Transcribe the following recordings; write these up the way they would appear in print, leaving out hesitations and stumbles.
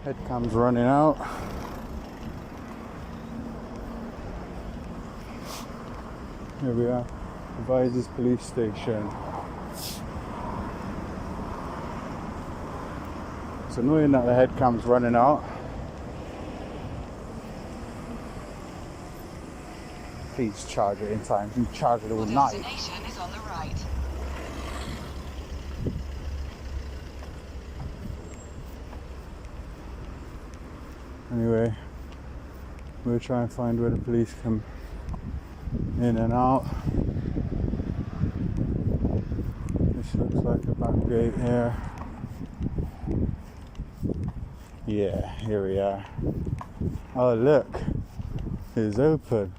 Head cam's running out. Here we are, Devizes police station. It's annoying that the head cam's running out. Please charge it in time. You charge it all night. Destination is on the right. Anyway, we'll try and find where the police come in and out. This looks like a back gate here. Yeah, here we are. Oh look, it's open.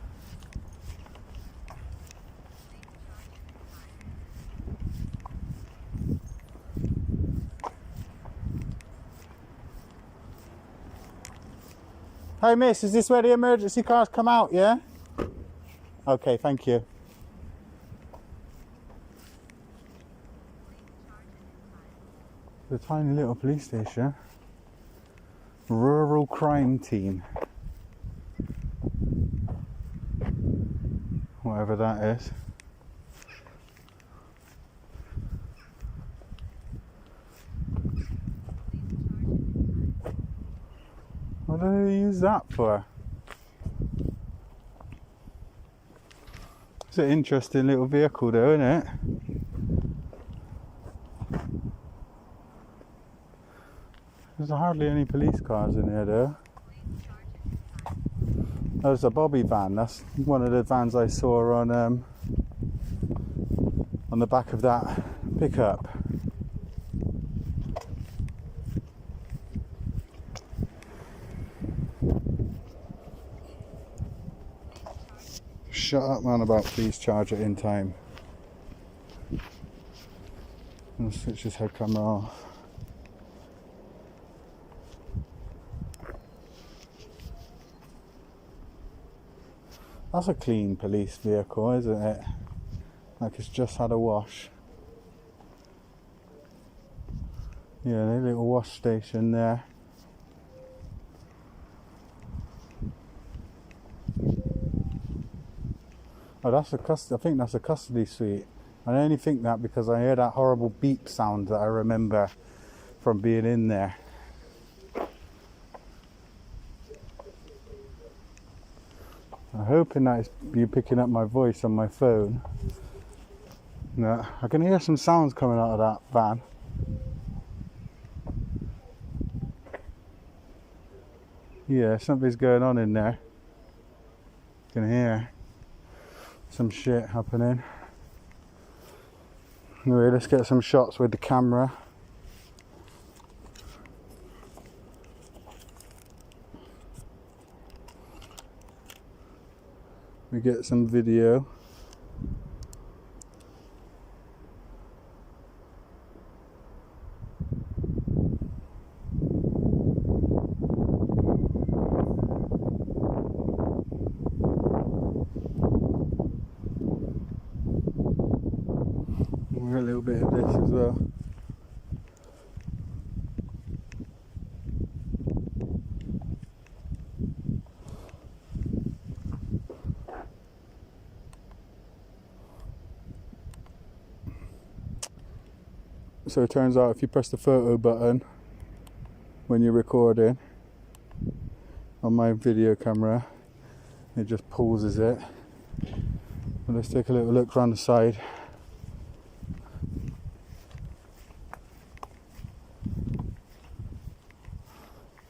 Hey miss, is this where the emergency cars come out, yeah? Okay, thank you. The tiny little police station. Rural crime team. Whatever that is. What do they use that for? It's an interesting little vehicle though, isn't it? There's hardly any police cars in here though. There's a Bobby van. That's one of the vans I saw on the back of that pickup. Shut up man about please charge it in time. I'll switch this head camera off. That's a clean police vehicle, isn't it? Like it's just had a wash. Yeah, a little wash station there. Oh, that's a I think that's a custody suite. I only think that because I heard that horrible beep sound that I remember from being in there. I'm hoping that it's you picking up my voice on my phone. No, I can hear some sounds coming out of that van. Yeah, something's going on in there. I can hear some shit happening. Anyway, let's get some shots with the camera. We get some video. We got a little bit of this as well. So it turns out if you press the photo button when you're recording on my video camera, it just pauses it. But let's take a little look around the side.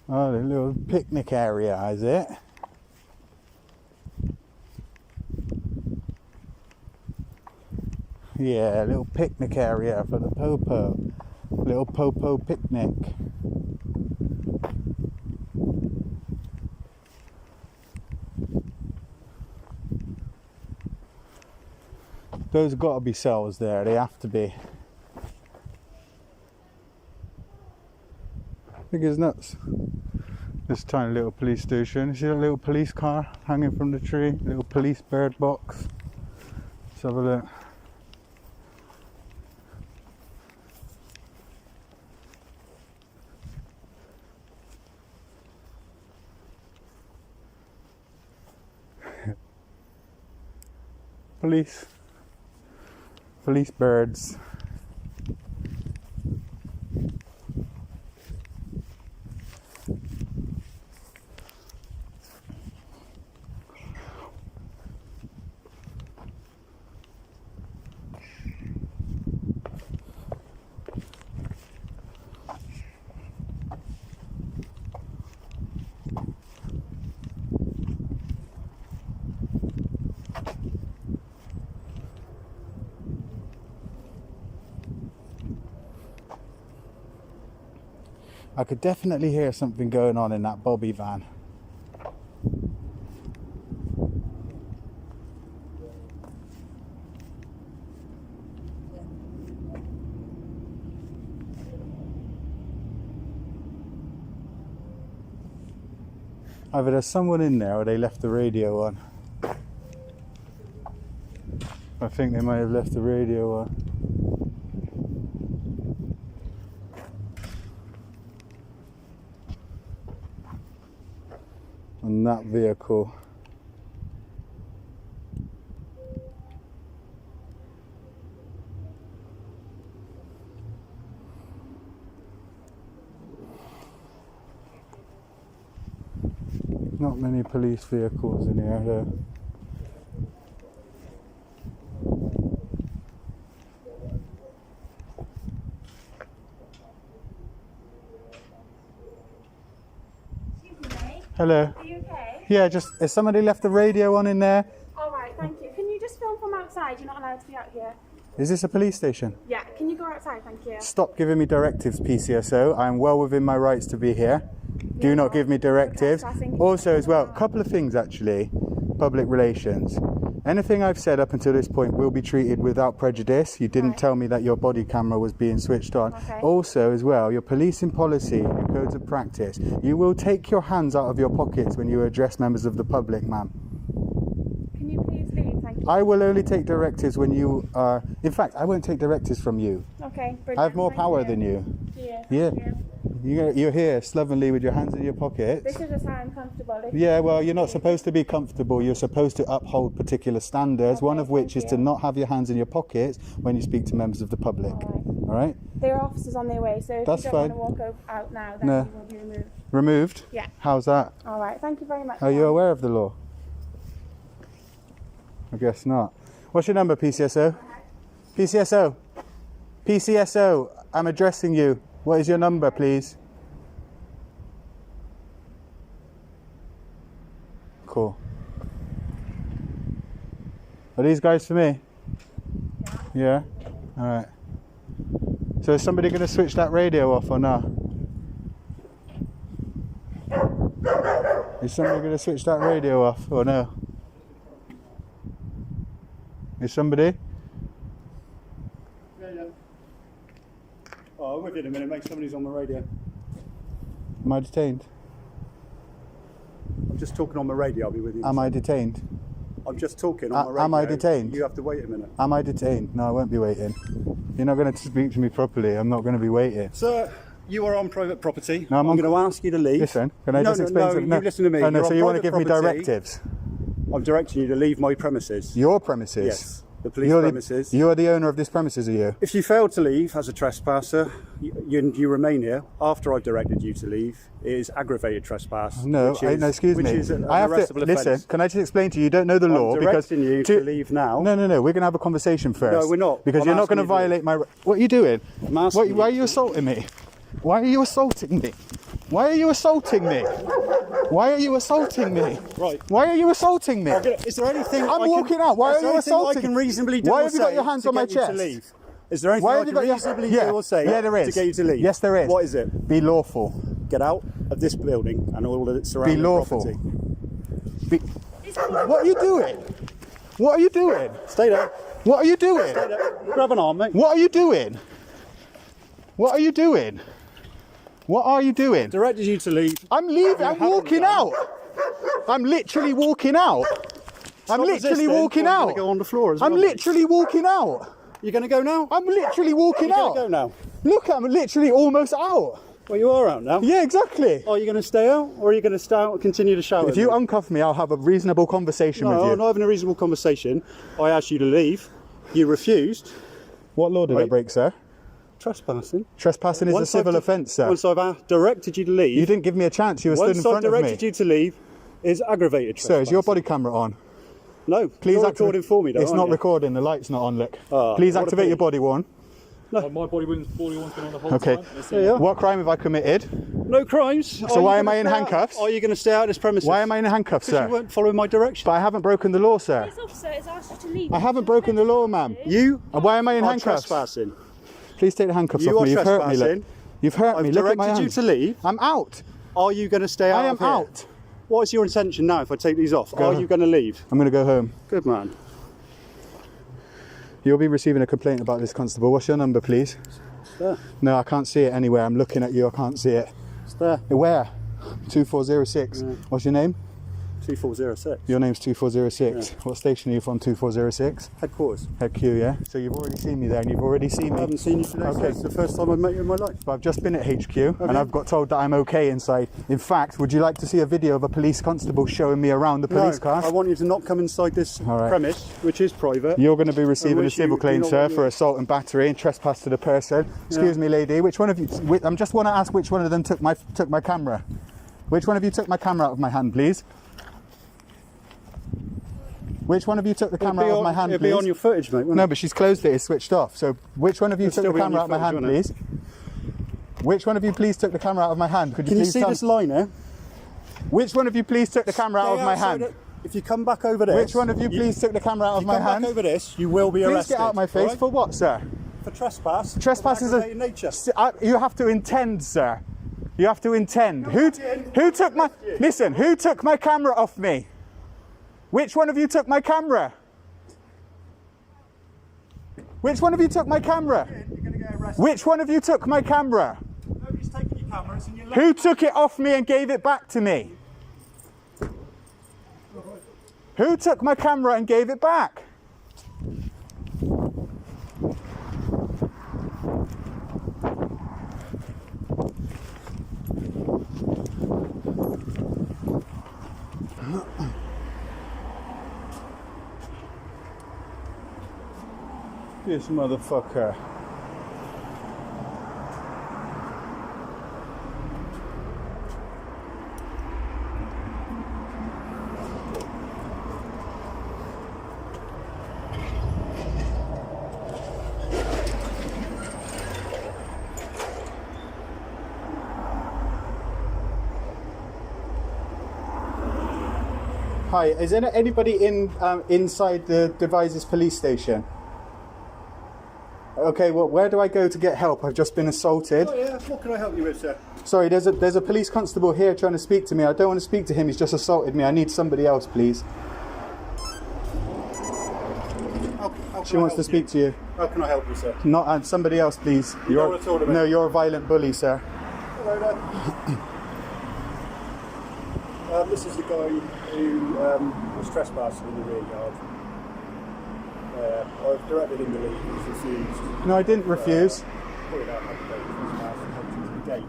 Oh, the little picnic area, is it? Yeah, a little picnic area for the popo. Little popo picnic. Those have got to be cells there, they have to be. I think it's nuts. This tiny little police station. You see that little police car hanging from the tree? Little police bird box. Let's have a look. Police birds. I could definitely hear something going on in that Bobby van. Either there's someone in there or they left the radio on. I think they might have left the radio on. On that vehicle. Not many police vehicles in here though. Hello. Are you okay? Yeah, just, has somebody left the radio on in there? All right, thank you. Can you just film from outside? You're not allowed to be out here. Is this a police station? Yeah, can you go outside? Thank you. Stop giving me directives, PCSO. I am well within my rights to be here. Do not give me directives. Also as well, a couple of things actually. Public relations. Anything I've said up until this point will be treated without prejudice. You didn't tell me that your body camera was being switched on. Okay. Also as well, your policing policy, your codes of practice, you will take your hands out of your pockets when you address members of the public, ma'am. Can you please leave? Thank you. I will only take directives when you are... In fact, I won't take directives from you. Okay, brilliant. I have more Thank power you. than you. Yeah. Yeah. You're here slovenly with your hands in your pockets. This is just how I'm comfortable. Yeah, well, you're not supposed to be comfortable. You're supposed to uphold particular standards, one of which is to not have your hands in your pockets when you speak to members of the public. All right? There are officers on their way, so if That's you don't fine. want to walk out now, then No. you will be removed. Removed? Yeah. How's that? All right, thank you very much. Are you aware of the law? I guess not. What's your number, PCSO? PCSO? PCSO, I'm addressing you. What is your number, please? Cool. Are these guys for me? Yeah? Alright. So is somebody going to switch that radio off or not? Is somebody going to switch that radio off or no? Is somebody? Yeah. Oh, I'm with you in a minute, mate. Somebody's on the radio. Am I detained? I'm just talking on the radio. I'll be with you. Am I detained? I'm just talking on the radio. Am I detained? You have to wait a minute. Am I detained? No, I won't be waiting. You're not going to speak to me properly. I'm not going to be waiting. Sir, you are on private property. No, I'm going to ask you to leave. Listen, can I just explain something? No, you listen to me. Oh, no, You're so on you want to private give me property. directives? I'm directing you to leave my premises. Your premises? Yes, the police You're premises. You're the owner of this premises, are you? If you fail to leave as a trespasser, you remain here after I've directed you to leave. It is aggravated trespass. No, which is, no, excuse which me. Is an I have to arrestable listen. offence. Can I just explain to you? You don't know the law I'm because directing you to leave now. No. We're going to have a conversation first. No, we're not. Because I'm you're not going to asking you to violate my. What are you doing? I'm asking you Why are to. you assaulting me? Why are you assaulting me? Why are you assaulting me? Why are you assaulting me? Right. Why are you assaulting me? Is there anything I'm walking out. Why are you assaulting? I can reasonably do Why or have you got say your hands to on my get you to chest? leave? Is there anything Why I have you can got your reasonably yeah, do or say yeah, there is. to get you to leave? Yes, there is. What is it? Be lawful. Get out of this building and all of its surrounding Be lawful. property. What are you doing? What are you doing? Stay there. What are you doing? Stay there. Grab an arm, mate. What are you doing? What are you doing? What are you doing? Directed you to leave. I'm leaving. I'm haven't walking done. out. I'm literally walking out. I'm Stop literally resisting, walking or you're out. gonna go on the floor as I'm well, mate. literally walking out. You're going to go now? I'm literally walking You're out. going to go now. Look, I'm literally almost out. Well, you are out now. Yeah, exactly. Are you going to stay out, or are you going to stay out and continue to shout If at you me? uncuff me, I'll have a reasonable conversation with No, you. I'm not having a reasonable conversation. I asked you to leave. You refused. What law did I Right. break, sir? Trespassing. Trespassing is a civil offence, sir. Once I've directed you to leave. You didn't give me a chance. You were stood in Once front I've of me. directed you to leave, is aggravated Sir, trespassing. is your body camera on? No, Please you're activate. recording for me, though, It's aren't not you? recording. The light's not on. Look. Ah, Please what a activate your pity. body worn. My body's been on the whole Okay. time. There you are. What crime have I committed? No crimes. So why am I in handcuffs? Are you going to stay out of this premises? Why am I in handcuffs, Because sir? you weren't following my direction. But I haven't broken the law, sir. This officer has asked you to leave. I haven't broken the law, ma'am. You And why am I in are handcuffs? trespassing. Please take the handcuffs You off are me. You've hurt me. Look. trespassing. You've hurt me. I've Look at my directed you hands. to leave. I'm out. Are you going to stay out I am of here? out. What is your intention now if I take these off? Go. Are you going to leave? I'm going to go home. Good man. You'll be receiving a complaint about this, constable. What's your number, please? It's there. No, I can't see it anywhere. I'm looking at you. I can't see it. It's there. Where? 2406. Yeah. What's your name? 2406. Your name's 2406. Yeah. What station are you from? 2406. Headquarters. Head Q, yeah? So you've already seen me there, and you've already seen I me. haven't seen you today. Okay. So it's the first time I've met you in my life. But I've just been at HQ, and Okay. I've got told that I'm okay inside. In fact, would you like to see a video of a police constable showing me around the police No, car? I want you to not come inside this All right. premise, which is private. You're going to be receiving a which civil you claim, do not sir, want for me- assault and battery and trespass to the person. Excuse me, lady. Which one of you? I just want to ask which one of them took my camera. Which one of you took my camera out of my hand, please? Which one of you took the camera out of my hand, It'll please? be on your footage, mate. won't No, it? but she's closed it. It's switched off. So which one of you It'll took still the be on camera your out of my hand, footage, please? Which one of you please took the camera out of my hand? Could you Can you please see tell this line here? Which one of you please took the camera out of Stay my outside hand? it. If you come back over this, Which one of you please took the camera out of you my come hand? back over this, you will be Please arrested. get out of my face. all right? For what, sir? For trespass. Trespass of is an aggravated nature. You have to intend, sir. You have to intend. Who took my? Listen. Who took my camera off me? Which one of you took my camera? Which one of you took my camera? You're going to get arrested. Which one of you took my camera? Nobody's taking your camera. It's in your Who took it off me and gave it back to me? Who took my camera and gave it back? This motherfucker. Hi, is there anybody inside the Devizes police station? Okay, well, where do I go to get help? I've just been assaulted. Oh yeah, what can I help you with, sir? Sorry, there's a police constable here trying to speak to me. I don't want to speak to him. He's just assaulted me. I need somebody else, please. She wants to speak to you. How can I help you, sir? Not somebody else, please. You don't want to talk to me? No, you're a violent bully, sir. Hello there. This is the guy who was trespassing in the rear yard. I've directed him to leave. He's refused. No, I didn't refuse. Pointed out how to go trespass and come to the gate.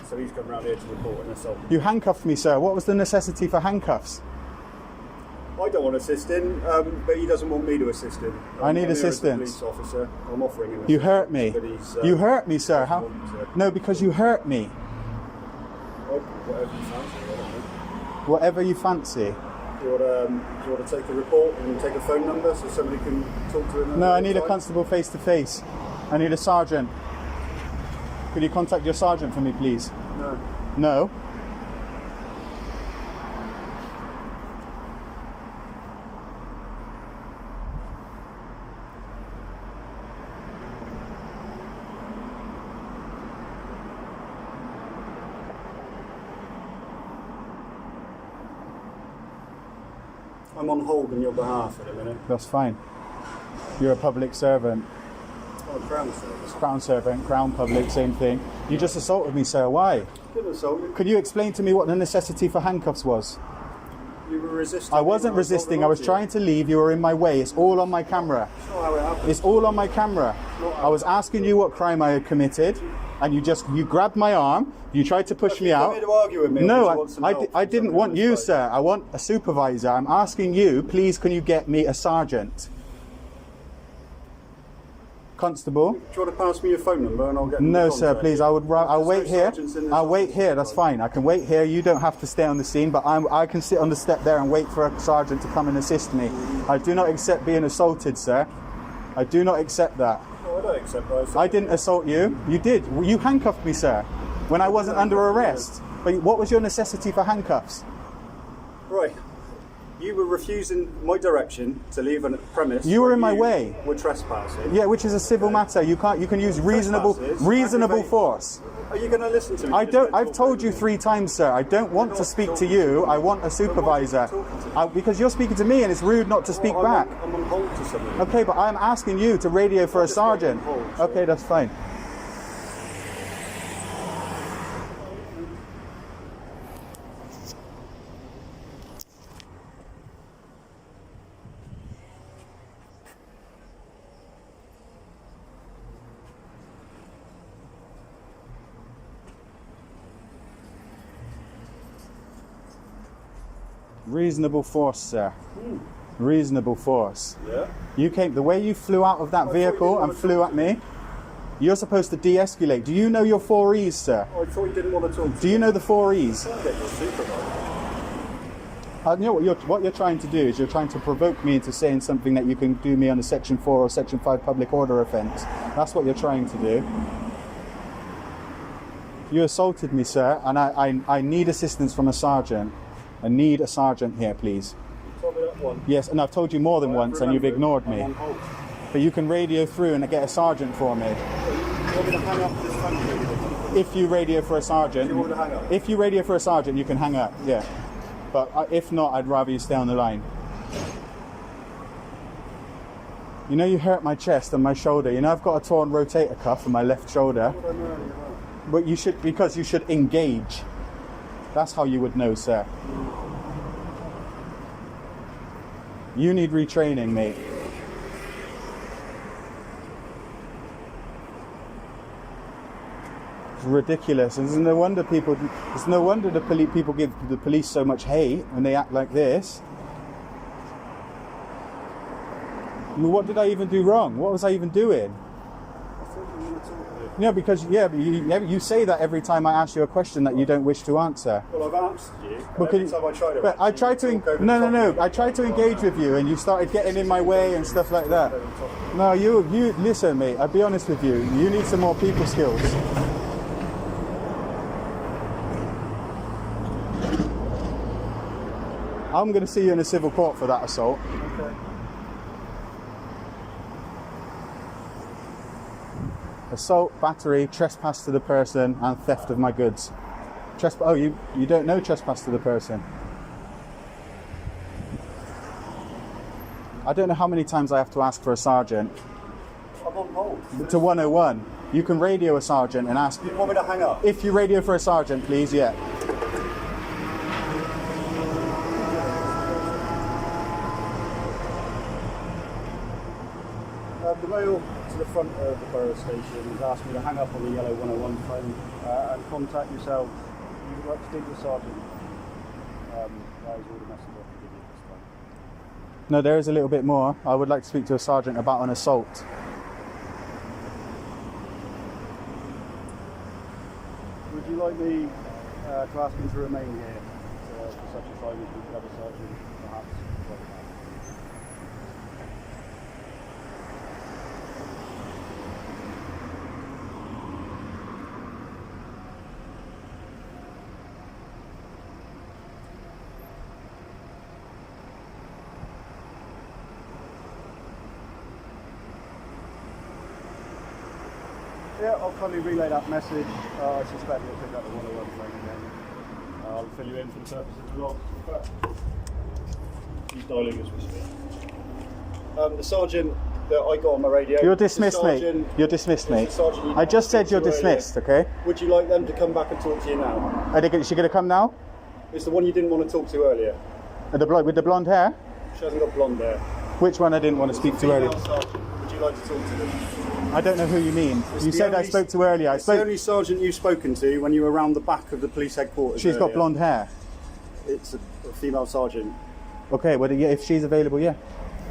So he's come round here to report an assault. You handcuffed me, sir. What was the necessity for handcuffs? I don't want to assist him, but he doesn't want me to assist him. I need I'm here as a assistance. police officer. I'm offering him You assistance, hurt me. but he's, You hurt me, sir. How? doesn't want to. No, because you hurt me. Whatever you fancy, I don't know. Whatever you fancy. Do you want to take a report and take a phone number so somebody can talk to him? No, I need a constable face to face. I need a sergeant. Could you contact your sergeant for me, please? No. No? I'm on hold on your behalf at a minute. That's fine. You're a public servant. Oh, Crown Service. Crown servant, crown public, same thing. You just assaulted me, sir. Why? Didn't assault you. Could you explain to me what the necessity for handcuffs was? You were resisting. I wasn't resisting. I was trying to leave. You were in my way. It's all on my camera. That's not how it happened. It's all on my camera. I was asking you what crime I had committed. and you grabbed my arm, you tried to push me out. You to argue with me, No, I didn't want you, sir. I want a supervisor. I'm asking you, please, can you get me a sergeant? Constable? Do you want to pass me your phone number and I'll get No, sir, please. I'll wait here. I'll wait office. here. That's fine. I can wait here. You don't have to stay on the scene, but I can sit on the step there and wait for a sergeant to come and assist me. I do not accept being assaulted, sir. I do not accept that. No, I don't accept that. I didn't assault you. You did. You handcuffed me, sir, when I wasn't under arrest. But what was your necessity for handcuffs? Right. You were refusing my direction to leave a premise. You were in my way. We're trespassing. Yeah, which is a civil matter. You can use reasonable force. Are you going to listen to me? I've told you 3 times, sir. I don't want to speak to you. I want a supervisor. Because you're speaking to me and it's rude not to speak back. I'm on hold to somebody. Okay, but I'm asking you to radio for a sergeant. Okay, that's fine. Reasonable force, sir. Reasonable force. Yeah? You came, the way you flew out of that vehicle and flew at me, you're supposed to de-escalate. Do you know your 4 E's, sir? I thought you didn't want to talk to me. Do you know the 4 E's? Get your supervisor. You know what you're trying to do is you're trying to provoke me into saying something that you can do me on a Section 4 or Section 5 public order offence. That's what you're trying to do. You assaulted me, sir, and I need assistance from a sergeant. I need a sergeant here, please. You told me that one. Yes, and I've told you more than once, and you've ignored me. I'm on hold. But you can radio through and get a sergeant for me. You want me to hang up this phone? If you radio for a sergeant, You want me to hang up? if you radio for a sergeant, you can hang up. Yeah, but if not, I'd rather you stay on the line. You know, you hurt my chest and my shoulder. You know, I've got a torn rotator cuff in my left shoulder. But you should, because you should engage. That's how you would know, sir. You need retraining, mate. It's ridiculous. There's no wonder people. It's no wonder the people give the police so much hate when they act like this. I mean, what did I even do wrong? What was I even doing? Yeah, because you say that every time I ask you a question that you don't wish to answer. Well, I've answered you. But Every time I try to. But I tried to. No. I tried to engage with you, and you started getting in my way and stuff like that. No, you listen, mate. I'll be honest with you. You need some more people skills. I'm going to see you in a civil court for that assault. Okay. Assault, battery, trespass to the person, and theft of my goods. Oh, you don't know trespass to the person? I don't know how many times I have to ask for a sergeant. I'm on hold. To 101. You can radio a sergeant and ask. You want me to hang up? If you radio for a sergeant, please, yeah. The mail to the front of the borough station has asked me to hang up on the yellow 101 phone and contact yourself. You would like to speak to a sergeant. That is all the message I can give you this time. No, there is a little bit more. I would like to speak to a sergeant about an assault. Would you like me to ask him to remain here for such a time as we could have a sergeant, perhaps? Yeah, I'll kindly relay that message. I suspect you'll pick up the 101 phone again. I'll fill you in for the purpose of the log. He's dialing as we speak. The sergeant that I got on my radio. You're dismissed, mate. You're dismissed, mate. I just said you're dismissed, okay? Would you like them to come back and talk to you now? Is she going to come now? It's the one you didn't want to talk to earlier. With the blonde hair? She hasn't got blonde hair. Which one I didn't want to speak to earlier? Female sergeant. Would you you like to talk to them? I don't know who you mean. It's You the said I only- spoke to earlier. It's the only sergeant you've spoken to when you were around the back of the police headquarters. She's got earlier. blonde hair. It's a female sergeant. Okay, well, yeah, if she's available, yeah.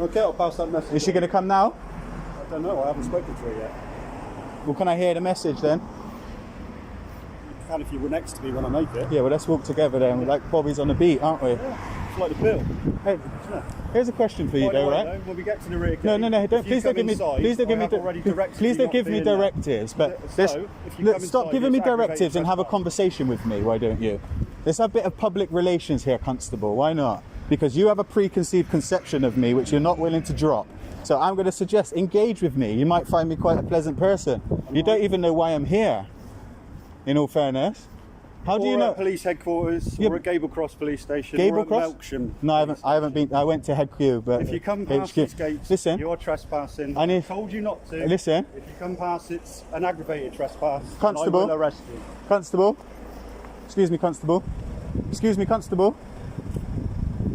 Okay, I'll pass that message. Is she going to come now? I don't know. I haven't spoken to her yet. Well, can I hear the message then? You can if you were next to me when I make it. Yeah, well, let's walk together then. We're like Bobby's on the beat, aren't we? Yeah, it's like the bill. Hey, here's a question for you, By the though, way, right? though, when we get to the rear gate, No, don't. if you Please don't come give me. inside, Please don't give I me. have already directed Please you don't not give to me be in there. directives. But So, let's, if you come stop inside, giving me it's aggravated directives and have a trespass. conversation with me. Why don't you? Let's have a bit of public relations here, Constable. Why not? Because you have a preconceived conception of me, which you're not willing to drop. So I'm going to suggest engage with me. You might find me quite a pleasant person. You don't even know why I'm here. In all fairness. How do you Or know? at police headquarters, Yeah, or at Gable Cross police station, Gable or at Cross? Melksham. No, I haven't been. I went to HQ, but If you come past HQ. these gates, Listen, you're trespassing. I need- I told you not to. Listen. If you come past, it's an aggravated trespass. Constable. And I will arrest you. Constable. Excuse me, Constable. Excuse me, Constable.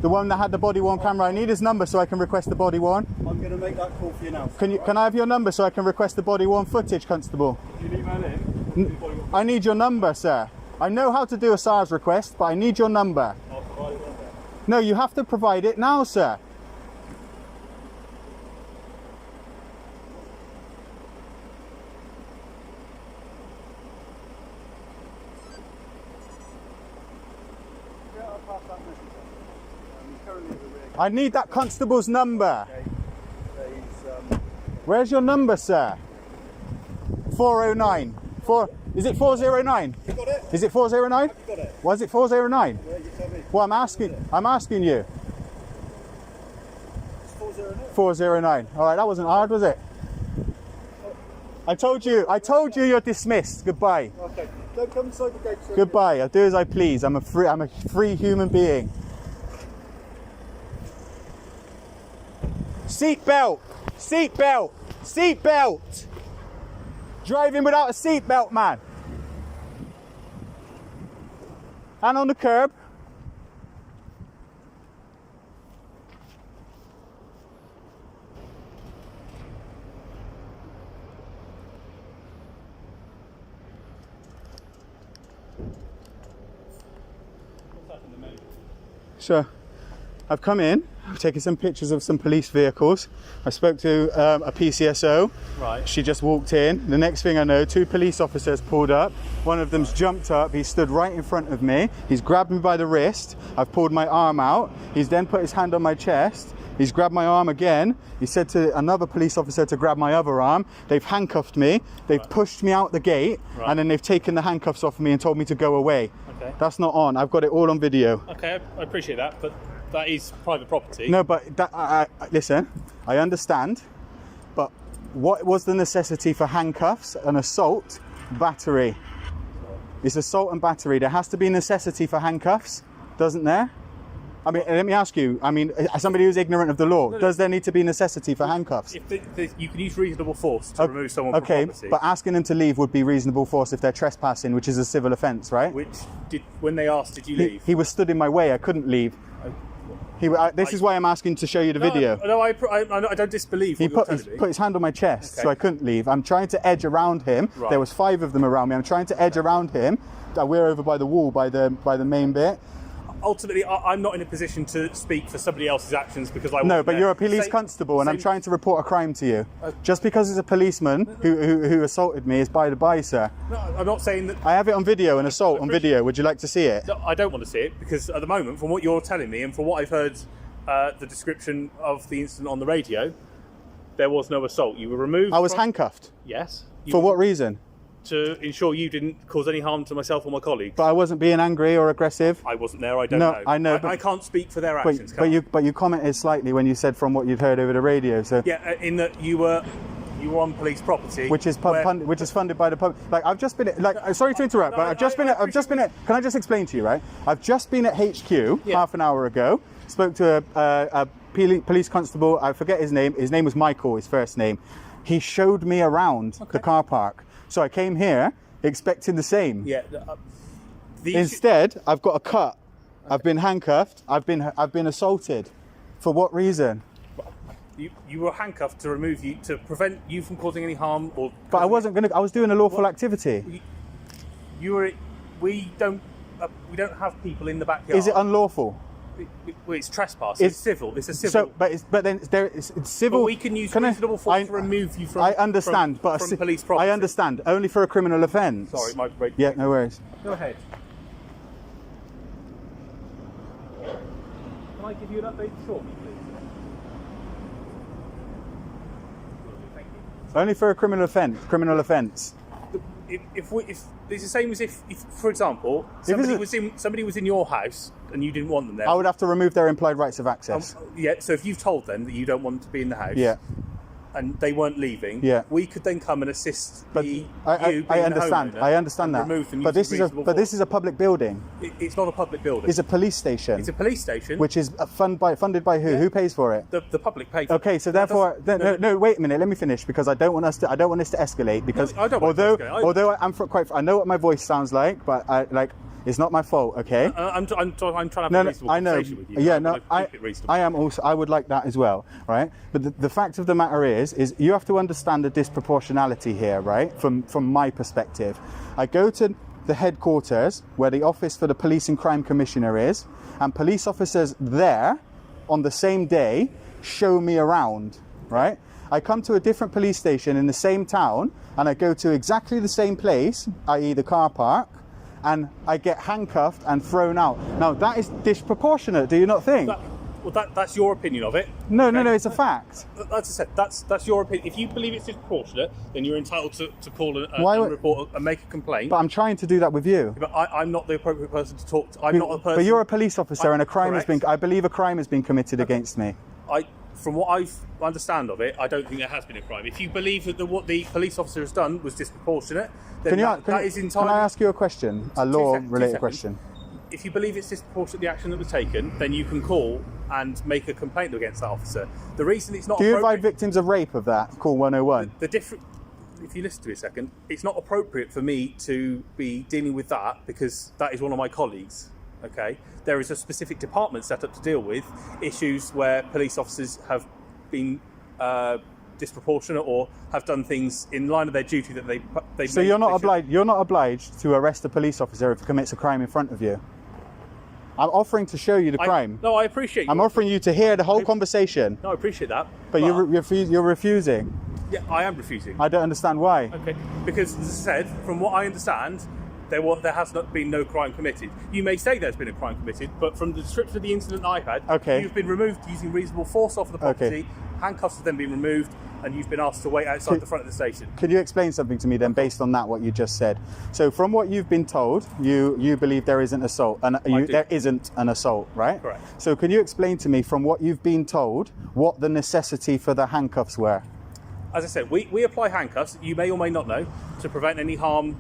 The one that had the body worn camera. I need his number so I can request the body worn. I'm going to make that call for you now. Can I have your number so I can request the body worn footage, Constable? You email in. I need your number, sir. I know how to do a SARS request, but I need your number. I'll provide it one day. No, you have to provide it now, sir. Yeah, I'll pass that message on. He's currently at the rear gate. I need that constable's number. He's, Where's your number, sir? 409. Is it 409? you got it? Is it 409? You got it? Was it 409? Yeah, you tell me. Well, I'm asking you. It's 409. 409. All right, that wasn't hard, was it? I told you you're dismissed. Goodbye. Okay, don't come inside the gate. So Goodbye. I'll do as I please. I'm a free human being. Seatbelt. Seatbelt. Seatbelt. Driving without a seatbelt, man. And on the curb. Sure. I've come in, I've taken some pictures of some police vehicles. I spoke to a PCSO. Right. She just walked in. The next thing I know, 2 police officers pulled up. One of them's jumped up. He stood right in front of me. He's grabbed me by the wrist. I've pulled my arm out. He's then put his hand on my chest. He's grabbed my arm again. He said to another police officer to grab my other arm. They've handcuffed me. They've pushed me out the gate. Right. And then they've taken the handcuffs off me and told me to go away. Okay. That's not on. I've got it all on video. Okay, I appreciate that, but that is private property. No, but that, listen, I understand, but what was the necessity for handcuffs? An assault, battery. It's assault and battery. There has to be necessity for handcuffs, doesn't there? I mean, let me ask you, as somebody who's ignorant of the law, does there need to be necessity for handcuffs? If you can use reasonable force to remove someone from Okay, property. but asking them to leave would be reasonable force if they're trespassing, which is a civil offence, right? When they asked, did you leave? He was stood in my way, I couldn't leave. This is why I'm asking to show you the video. No, I don't disbelieve He what you're telling me. put his hand on my chest, Okay. so I couldn't leave. I'm trying to edge around him. Right. There was 5 of them around me. I'm trying to edge around him. We're over by the wall, by the main bit. Ultimately, I'm not in a position to speak for somebody else's actions because I wasn't No, but there. you're a police Same- constable, and I'm same- trying to report a crime to you. Just because it's a policeman who assaulted me is by the by, sir. No, I'm not saying that. I have it on video, an assault on video. Would you like to see it? No, I don't want to see it because at the moment, from what you're telling me and from what I've heard, the description of the incident on the radio, there was no assault. You were removed. I was from- handcuffed. Yes. For what reason? To ensure you didn't cause any harm to myself or my colleagues. But I wasn't being angry or aggressive. I wasn't there. I don't No, know. I know, but- I can't speak for their actions. But you commented slightly when you said from what you'd heard over the radio. So. Yeah, in that you were on police property, Which is funded by the public. Like I've just been sorry to interrupt, but I've just been at. Can I just explain to you, right? I've just been at HQ half an hour ago. Spoke to a police constable. I forget his name. His name was Michael. His first name. He showed me around the car park. So I came here expecting the same. Yeah. Instead, I've got a cut. Okay. I've been handcuffed. I've been assaulted. For what reason? You were handcuffed to remove you, to prevent you from causing any harm, or. But I wasn't going to. I was doing a lawful activity. We don't have people in the backyard. Is it unlawful? It's trespass. It's civil. It's a civil. So, but then it's civil. But we can use reasonable force to remove you from. I understand, from police property. I understand. Only for a criminal offence. Sorry, my break. Yeah, no worries. Go ahead. Can I give you an update shortly, please? Thank you. Only for a criminal offence. If it's the same as if for example, somebody was in your house and you didn't want them there. I would have to remove their implied rights of access. Yeah. So if you've told them that you don't want them to be in the house. Yeah. And they weren't leaving. Yeah. We could then come and assist I understand. I understand that. Remove them. But this is a public building. It's not a public building. It's a police station. It's a police station. Which is funded by who? Yeah. Who pays for it? The public pays. Okay, so therefore, no. Wait a minute. Let me finish because I don't want this to escalate. Because no, I don't want to escalate. although I know what my voice sounds like, but it's not my fault, okay? I'm trying to have a reasonable conversation with you. Yeah, no, I am also. I would like that as well, right? But the fact of the matter is you have to understand the disproportionality here, right? From my perspective, I go to the headquarters where the office for the Police and Crime Commissioner is, and police officers there on the same day show me around, right? I come to a different police station in the same town, and I go to exactly the same place, i.e. the car park, and I get handcuffed and thrown out. Now, that is disproportionate, do you not think? That's your opinion of it. No, it's a fact. As I said, that's your opinion. If you believe it's disproportionate, then you're entitled to call and report and make a complaint. But I'm trying to do that with you. But I'm not the appropriate person to talk to. I'm not the person. But you're a police officer and I believe a crime has been committed against me. From what I understand of it, I don't think there has been a crime. If you believe that what the police officer has done was disproportionate, then that is entirely... Can I ask you a question? A law-related question. If you believe it's disproportionate, the action that was taken, then you can call and make a complaint against that officer. The reason it's not... Do you invite victims of rape of that? Call 101. If you listen to me a second, it's not appropriate for me to be dealing with that because that is one of my colleagues. Okay, there is a specific department set up to deal with issues where police officers have been disproportionate or have done things in line of their duty that they. So you're not obliged to arrest a police officer if he commits a crime in front of you. I'm offering to show you the crime. No, I appreciate. I'm offering you to hear the whole conversation. No, I appreciate that. But you're refusing. Yeah, I am refusing. I don't understand why. Okay, because as I said, from what I understand, there has not been no crime committed. You may say there's been a crime committed, but from the description of the incident I had, you've been removed using reasonable force off the property, handcuffs have then been removed, and you've been asked to wait outside the front of the station. Could you explain something to me then, based on that, what you just said? So from what you've been told, you believe there isn't assault, and there isn't an assault, right? Correct. So can you explain to me, from what you've been told, what the necessity for the handcuffs were? As I said, we apply handcuffs, you may or may not know, to prevent any harm,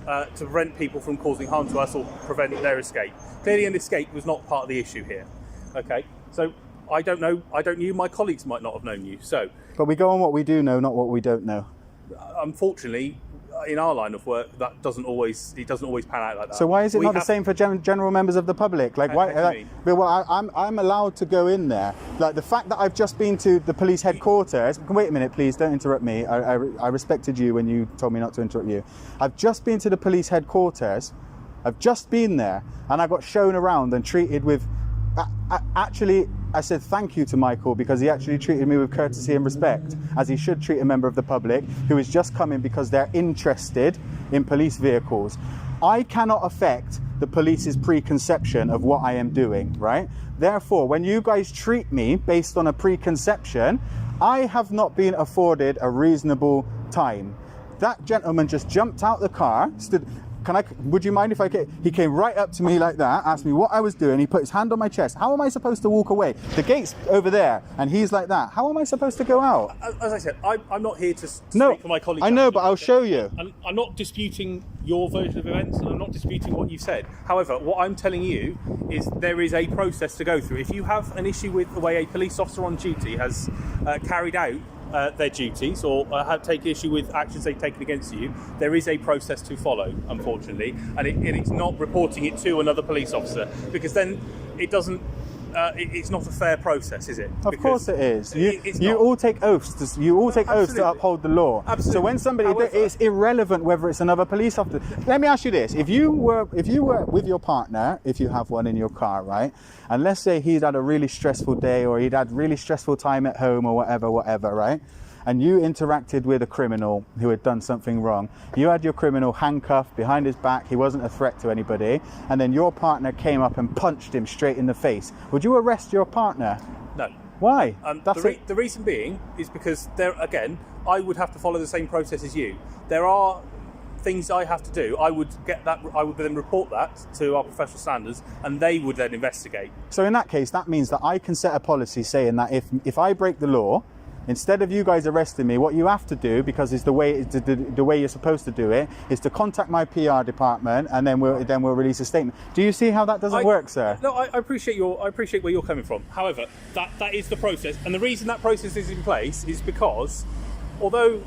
to prevent people from causing harm to us or prevent their escape. Clearly an escape was not part of the issue here. Okay, so I don't know, my colleagues might not have known you, so... But we go on what we do know, not what we don't know. Unfortunately, in our line of work, it doesn't always pan out like that. So why is it not the same for general members of the public? Like, why? I'm allowed to go in there. Like, the fact that I've just been to the police headquarters. Wait a minute, please, don't interrupt me. I respected you when you told me not to interrupt you. I've just been to the police headquarters. I've just been there, and I got shown around and treated with. Actually, I said thank you to Michael because he actually treated me with courtesy and respect, as he should treat a member of the public who is just coming because they're interested in police vehicles. I cannot affect the police's preconception of what I am doing, right? Therefore, when you guys treat me based on a preconception, I have not been afforded a reasonable time. That gentleman just jumped out the car, stood... Would you mind if he came right up to me like that, asked me what I was doing, he put his hand on my chest. How am I supposed to walk away? The gate's over there, and he's like that. How am I supposed to go out? As I said, I'm not here to speak for my colleagues. I know, but I'll show you. I'm not disputing your version of events, and I'm not disputing what you've said. However, what I'm telling you is there is a process to go through. If you have an issue with the way a police officer on duty has carried out their duties or have taken issue with actions they've taken against you, there is a process to follow, unfortunately, and it's not reporting it to another police officer, because then it doesn't it's not a fair process, is it? Of course it is. It's You not. all take oaths. You all take oaths to Absolutely. uphold the law. Absolutely. So when somebody, However- it's irrelevant whether it's another police officer. Let me ask you this: if you were with your partner, if you have one in your car, right, and let's say he'd had a really stressful day or he'd had really stressful time at home or whatever, right? And you interacted with a criminal who had done something wrong. You had your criminal handcuffed behind his back. He wasn't a threat to anybody. And then your partner came up and punched him straight in the face. Would you arrest your partner? No. Why? The reason being is because I would have to follow the same process as you. There are things I have to do. I would then report that to our professional standards, and they would then investigate. So in that case, that means that I can set a policy saying that if I break the law, instead of you guys arresting me, what you have to do, because it's the way you're supposed to do it, is to contact my PR department, and then we'll release a statement. Do you see how that doesn't work, sir? No, I appreciate where you're coming from. However, that is the process, and the reason that process is in place is because, although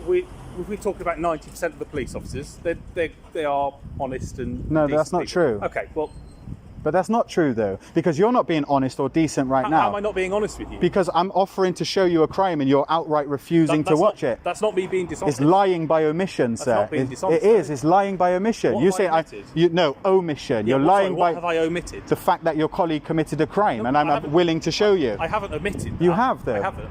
we're talking about 90% of the police officers, they are honest and No, decent that's not people. true. Okay, well. But that's not true, though, because you're not being honest or decent right now. How am I not being honest with you? Because I'm offering to show you a crime and you're outright refusing to watch it. That's not me being dishonest. It's lying by omission, sir. not being dishonest, It is. It's lying by omission. What You have say I omitted? no omission. Yeah, You're what lying by have I omitted? the fact that your colleague committed a crime, No, and I I'm haven't- willing to show you. I haven't omitted that. You have, though. I haven't.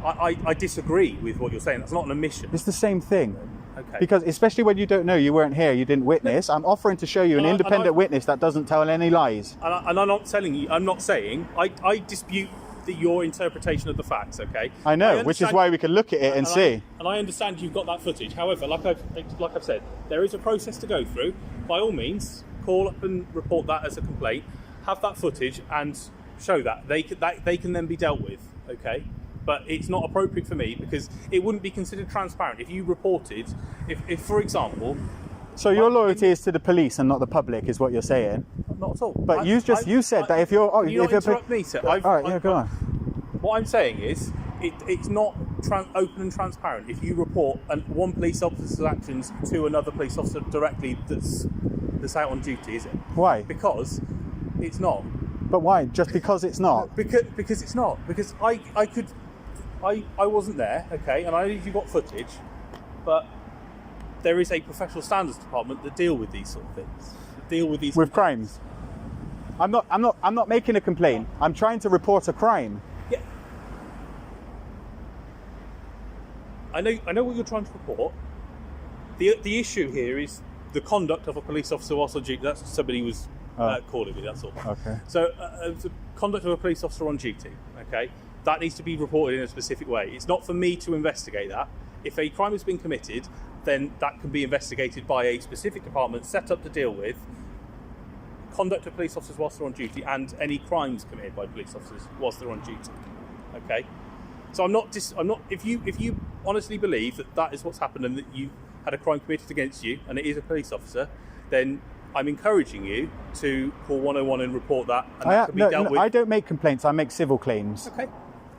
I disagree with what you're saying. That's not an omission. It's the same thing. Okay. Because especially when you don't know, you weren't here, you didn't witness. I'm offering to show you an And I- independent witness that doesn't tell any lies. And I'm not telling you. I'm not saying. I dispute your interpretation of the facts. Okay. I know, which is understand- why we can look at it and see. I understand you've got that footage. However, like I've said, there is a process to go through. By all means, call up and report that as a complaint. Have that footage and show that they can then be dealt with. Okay. But it's not appropriate for me because it wouldn't be considered transparent if you reported, if for example. So your loyalty is to the police and not the public, is what you're saying. Not at all. But you said that if you're you not interrupt me, sir. all right, yeah, go on. What I'm saying is, it's not open and transparent. If you report one police officer's actions to another police officer directly that's out on duty, is it? Why? Because it's not. But why? Just because it's not? Because it's not. Because I wasn't there, okay, and I know you got footage, but there is a professional standards department that deal with these sort of things. With crimes. I'm not making a complaint. I'm trying to report a crime. Yeah. I know what you're trying to report. The issue here is the conduct of a police officer whilst on duty. That's somebody was calling me. That's all. Okay. So the conduct of a police officer on duty. Okay, that needs to be reported in a specific way. It's not for me to investigate that. If a crime has been committed, then that can be investigated by a specific department set up to deal with conduct of police officers whilst they're on duty and any crimes committed by police officers whilst they're on duty. Okay. So I'm not. If you honestly believe that is what's happened and that you had a crime committed against you and it is a police officer, then I'm encouraging you to call 101 and report that, and that can be dealt with. I don't make complaints. I make civil claims. Okay.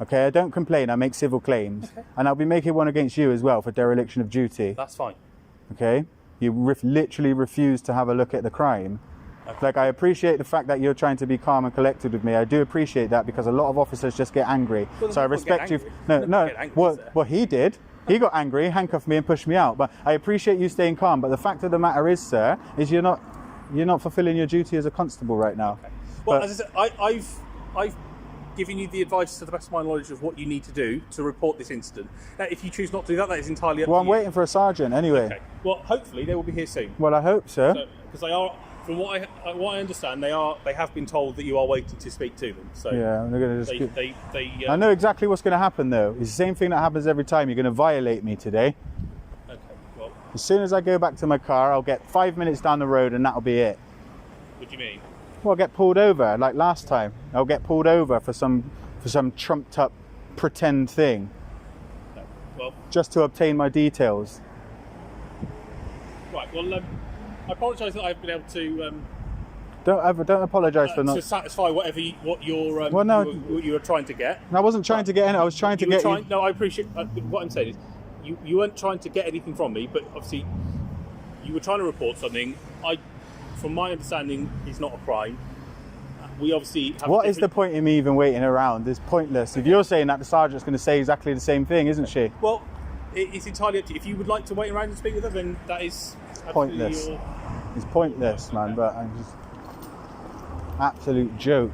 Okay, I don't complain. I make civil claims, Okay. and I'll be making one against you as well for dereliction of duty. That's fine. Okay, you literally refuse to have a look at the crime. Okay. Like, I appreciate the fact that you're trying to be calm and collected with me. I do appreciate that because a lot of officers just get angry. Well, so I people respect get you. angry. No. People get angry, sir. Well, he did. He got angry, handcuffed me, and pushed me out. But I appreciate you staying calm. But the fact of the matter is, sir, is you're not fulfilling your duty as a constable right now. Okay. Well, But- as I said, I've given you the advice to the best of my knowledge of what you need to do to report this incident. Now, if you choose not to do that, that is entirely up Well, to I'm you. waiting for a sergeant anyway. Okay. Well, hopefully they will be here soon. Well, I hope so. Because they are, from what I understand, they have been told that you are waiting to speak to them. So Yeah, they're going to just. they I know exactly what's going to happen, though. It's the same thing that happens every time. You're going to violate me today. Okay. Well, As soon as I go back to my car, I'll get 5 minutes down the road, and that'll be it. what do you mean? Well, I'll get pulled over like last time. I'll get pulled over for some trumped up pretend thing, No. Well, just to obtain my details. right. Well, I apologise that I've been able to Don't apologise for to not. satisfy what you're Well, no. what you were trying to get. I wasn't trying to get in. I was trying to get you. No, I appreciate what I'm saying is you weren't trying to get anything from me, but obviously you were trying to report something. From my understanding, is not a crime, we obviously have What is the point in me even waiting around? It's pointless. If you're saying that, the sergeant's going to say exactly the same thing, isn't she? Well, it's entirely up to you. If you would like to wait around and speak with her, then that is absolutely Pointless. It's pointless, man, but I'm just... Absolute joke.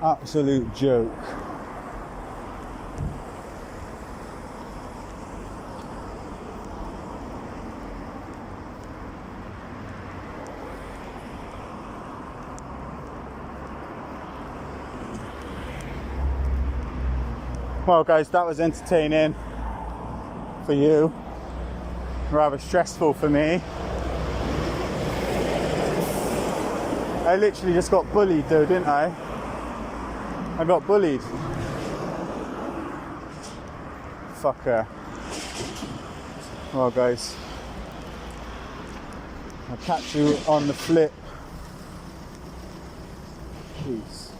Absolute joke. Well guys, that was entertaining for you, rather stressful for me. I literally just got bullied though, didn't I? I got bullied. Fucker. Well guys, I'll catch you on the flip. Peace.